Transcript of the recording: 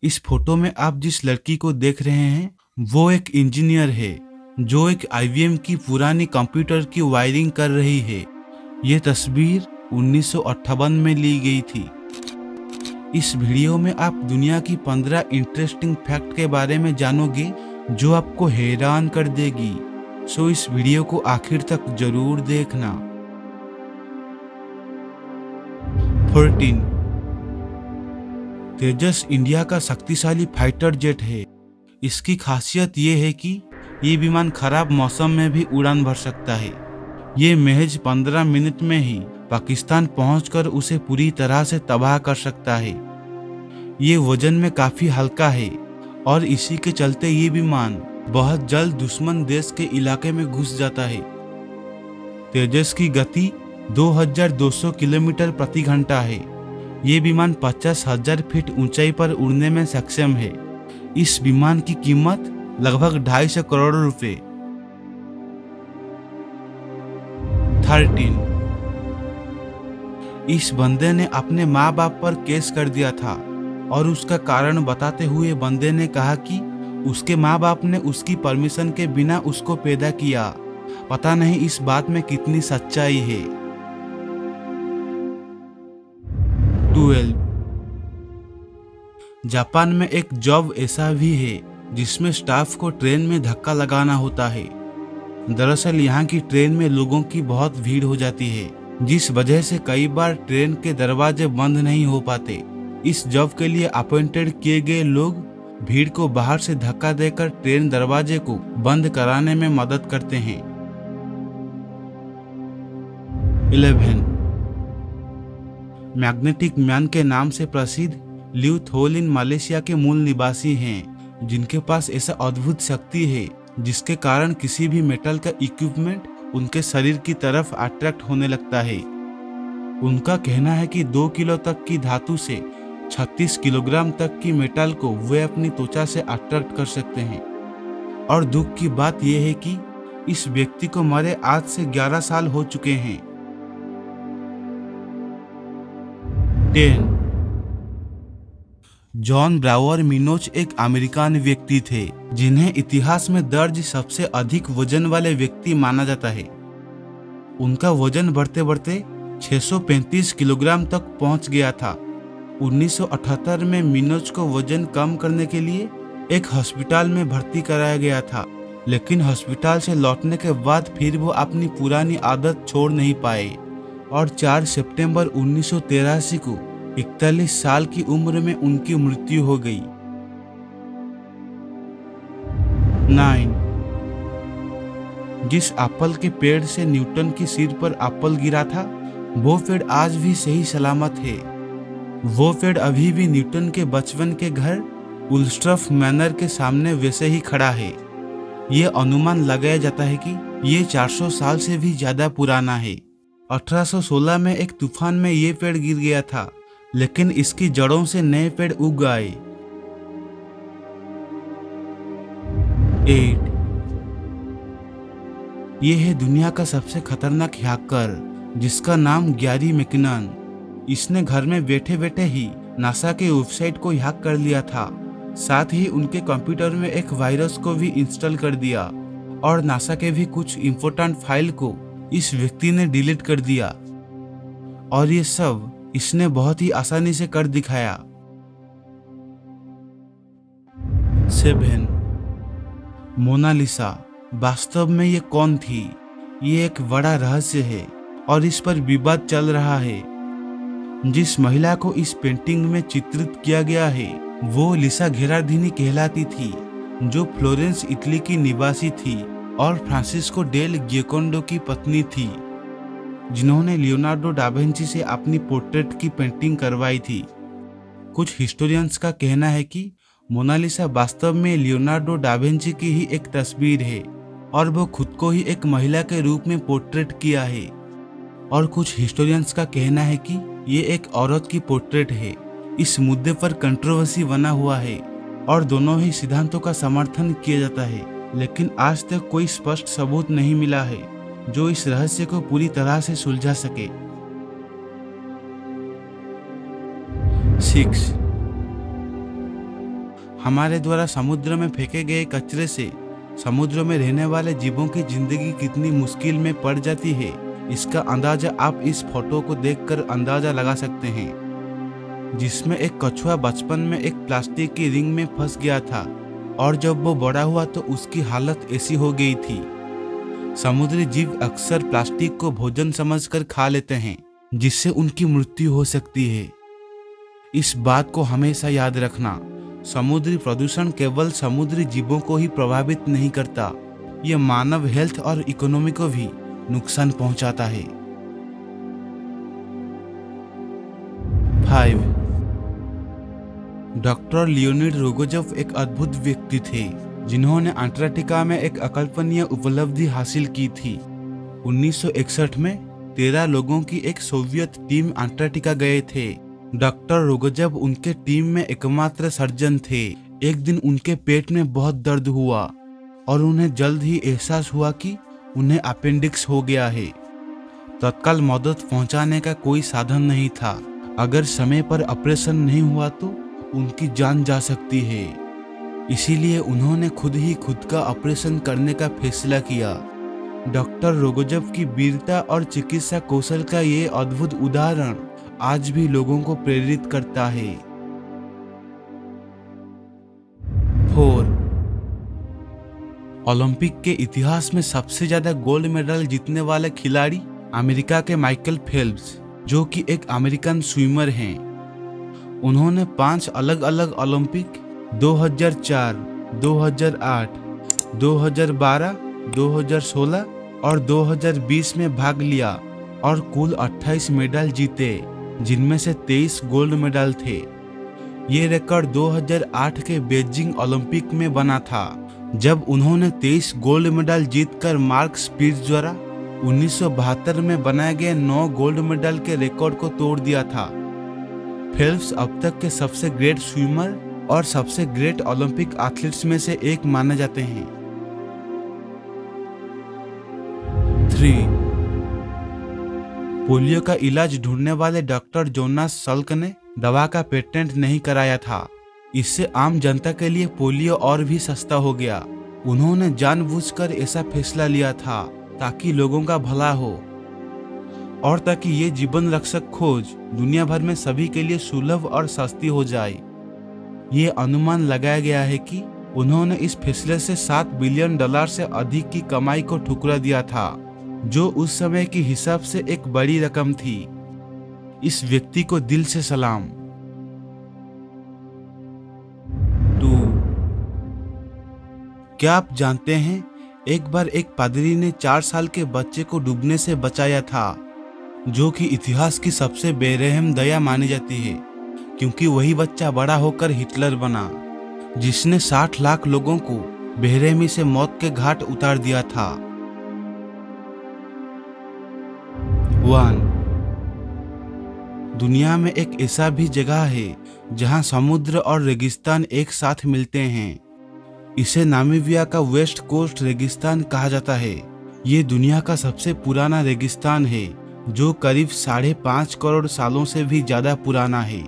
इस फोटो में आप जिस लड़की को देख रहे हैं वो एक इंजीनियर है जो एक IBM की पुरानी कंप्यूटर की वायरिंग कर रही है। ये तस्वीर 1958 में ली गई थी। इस वीडियो में आप दुनिया की 15 इंटरेस्टिंग फैक्ट के बारे में जानोगे जो आपको हैरान कर देगी। सो इस वीडियो को आखिर तक जरूर देखना। 14 तेजस इंडिया का शक्तिशाली फाइटर जेट है। इसकी खासियत ये है कि ये विमान खराब मौसम में भी उड़ान भर सकता है। ये महज 15 मिनट में ही पाकिस्तान पहुंचकर उसे पूरी तरह से तबाह कर सकता है। ये वजन में काफी हल्का है और इसी के चलते ये विमान बहुत जल्द दुश्मन देश के इलाके में घुस जाता है। तेजस की गति 2200 किलोमीटर प्रति घंटा है। ये विमान 50,000 फीट ऊंचाई पर उड़ने में सक्षम है। इस विमान की कीमत लगभग 250 करोड़ रुपए। 13 इस बंदे ने अपने माँ बाप पर केस कर दिया था और उसका कारण बताते हुए बंदे ने कहा कि उसके माँ बाप ने उसकी परमिशन के बिना उसको पैदा किया। पता नहीं इस बात में कितनी सच्चाई है। 12 जापान में एक जॉब ऐसा भी है जिसमें स्टाफ को ट्रेन में धक्का लगाना होता है। दरअसल यहाँ की ट्रेन में लोगों की बहुत भीड़ हो जाती है, जिस वजह से कई बार ट्रेन के दरवाजे बंद नहीं हो पाते। इस जॉब के लिए अपॉइंटेड किए गए लोग भीड़ को बाहर से धक्का देकर ट्रेन दरवाजे को बंद कराने में मदद करते हैं। 11 मैग्नेटिक मैन के नाम से प्रसिद्ध लियू थोलिन मलेशिया के मूल निवासी हैं, जिनके पास ऐसा अद्भुत शक्ति है जिसके कारण किसी भी मेटल का इक्विपमेंट उनके शरीर की तरफ अट्रैक्ट होने लगता है। उनका कहना है कि 2 किलो तक की धातु से 36 किलोग्राम तक की मेटल को वे अपनी त्वचा से अट्रैक्ट कर सकते हैं। और दुख की बात यह है कि इस व्यक्ति को मरे आज से 11 साल हो चुके हैं। 10 जॉन ब्रावर मिनोच एक अमेरिकन व्यक्ति थे जिन्हें इतिहास में दर्ज सबसे अधिक वजन वाले व्यक्ति माना जाता है। उनका वजन बढ़ते बढ़ते 635 किलोग्राम तक पहुंच गया था। 1978 में मिनोच को वजन कम करने के लिए एक हॉस्पिटल में भर्ती कराया गया था, लेकिन हॉस्पिटल से लौटने के बाद फिर वो अपनी पुरानी आदत छोड़ नहीं पाए और 4 सितंबर 1983 को 41 साल की उम्र में उनकी मृत्यु हो गई। 9 जिस एप्पल के पेड़ से न्यूटन के सिर पर एप्पल गिरा था वो पेड़ आज भी सही सलामत है। वो पेड़ अभी भी न्यूटन के बचपन के घर उल्स्ट्रफ मैनर के सामने वैसे ही खड़ा है। ये अनुमान लगाया जाता है कि ये 400 साल से भी ज्यादा पुराना है। 1816 में एक तूफान में ये पेड़ गिर गया था, लेकिन इसकी जड़ों से नए पेड़ उग आए। 8 ये है दुनिया का सबसे खतरनाक हैकर जिसका नाम गैरी मैकिनन। इसने घर में बैठे बैठे ही नासा के वेबसाइट को हैक कर लिया था। साथ ही उनके कंप्यूटर में एक वायरस को भी इंस्टॉल कर दिया और नासा के भी कुछ इंपोर्टेंट फाइल को इस व्यक्ति ने डिलीट कर दिया। और ये सब इसने बहुत ही आसानी से कर दिखाया। 7 मोनालिसा वास्तव में ये कौन थी? ये एक बड़ा रहस्य है और इस पर विवाद चल रहा है। जिस महिला को इस पेंटिंग में चित्रित किया गया है वो लिसा घेरार्डिनी कहलाती थी, जो फ्लोरेंस इटली की निवासी थी और फ्रांसिस्को डेल गियोकोंडो की पत्नी थी, जिन्होंने लियोनार्डो डा विंची से अपनी पोर्ट्रेट की पेंटिंग करवाई थी। कुछ हिस्टोरियंस का कहना है कि मोनालिसा वास्तव में लियोनार्डो डा विंची की ही एक तस्वीर है और वो खुद को ही एक महिला के रूप में पोर्ट्रेट किया है। और कुछ हिस्टोरियंस का कहना है कि ये एक औरत की पोर्ट्रेट है। इस मुद्दे पर कंट्रोवर्सी बना हुआ है और दोनों ही सिद्धांतों का समर्थन किया जाता है, लेकिन आज तक कोई स्पष्ट सबूत नहीं मिला है जो इस रहस्य को पूरी तरह से सुलझा सके। 6 हमारे द्वारा समुद्र में फेंके गए कचरे से समुद्र में रहने वाले जीवों की जिंदगी कितनी मुश्किल में पड़ जाती है, इसका अंदाजा आप इस फोटो को देखकर अंदाजा लगा सकते हैं, जिसमें एक कछुआ बचपन में एक प्लास्टिक की रिंग में फंस गया था और जब वो बड़ा हुआ तो उसकी हालत ऐसी हो गई थी। समुद्री जीव अक्सर प्लास्टिक को भोजन समझकर खा लेते हैं, जिससे उनकी मृत्यु हो सकती है। इस बात को हमेशा याद रखना, समुद्री प्रदूषण केवल समुद्री जीवों को ही प्रभावित नहीं करता, यह मानव हेल्थ और इकोनॉमी को भी नुकसान पहुंचाता है। 5. डॉक्टर लियोनिड रोगोजेव एक अद्भुत व्यक्ति थे जिन्होंने अंटार्कटिका में एक अकल्पनीय उपलब्धि हासिल की थी। 1961 में 13 लोगों की एक सोवियत टीम अंटार्कटिका गए थे। डॉक्टर रोगोजेव उनके टीम में एकमात्र सर्जन थे। एक दिन उनके पेट में बहुत दर्द हुआ और उन्हें जल्द ही एहसास हुआ कि उन्हें अपेंडिक्स हो गया है। तत्काल मदद पहुंचाने का कोई साधन नहीं था। अगर समय पर ऑपरेशन नहीं हुआ तो उनकी जान जा सकती है। इसीलिए उन्होंने खुद का ऑपरेशन करने का फैसला किया। डॉक्टर रोगोजेव की वीरता और चिकित्सा कौशल का ये अद्भुत उदाहरण आज भी लोगों को प्रेरित करता है। 4. ओलंपिक के इतिहास में सबसे ज्यादा गोल्ड मेडल जीतने वाले खिलाड़ी अमेरिका के माइकल फेल्प्स, जो कि एक अमेरिकन स्विमर हैं। उन्होंने 5 अलग अलग ओलंपिक 2004, 2008, 2012, 2016 और 2020 में भाग लिया और कुल 28 मेडल जीते, जिनमें से 23 गोल्ड मेडल थे। ये रिकॉर्ड 2008 के बीजिंग ओलंपिक में बना था, जब उन्होंने 23 गोल्ड मेडल जीतकर मार्क स्पिट्ज द्वारा 1972 में बनाए गए 9 गोल्ड मेडल के रिकॉर्ड को तोड़ दिया था। फेल्प्स अब तक के सबसे ग्रेट स्विमर और सबसे ग्रेट ओलंपिक एथलीट्स में से एक माने जाते हैं। 3. पोलियो का इलाज ढूंढने वाले डॉक्टर जोनास सल्क ने दवा का पेटेंट नहीं कराया था। इससे आम जनता के लिए पोलियो और भी सस्ता हो गया। उन्होंने जानबूझकर ऐसा फैसला लिया था ताकि लोगों का भला हो और ताकि ये जीवन रक्षक खोज दुनिया भर में सभी के लिए सुलभ और सस्ती हो जाए। ये अनुमान लगाया गया है कि उन्होंने इस फैसले से $7 बिलियन से अधिक की कमाई को ठुकरा दिया था, जो उस समय के हिसाब से एक बड़ी रकम थी। इस व्यक्ति को दिल से सलाम। 2. क्या आप जानते हैं, एक बार एक पादरी ने 4 साल के बच्चे को डूबने से बचाया था, जो कि इतिहास की सबसे बेरहम दया मानी जाती है, क्योंकि वही बच्चा बड़ा होकर हिटलर बना, जिसने 60 लाख लोगों को बेरहमी से मौत के घाट उतार दिया था। 1. दुनिया में एक ऐसा भी जगह है जहां समुद्र और रेगिस्तान एक साथ मिलते हैं। इसे नामीबिया का वेस्ट कोस्ट रेगिस्तान कहा जाता है। ये दुनिया का सबसे पुराना रेगिस्तान है, जो करीब 5.5 करोड़ सालों से भी ज्यादा पुराना है।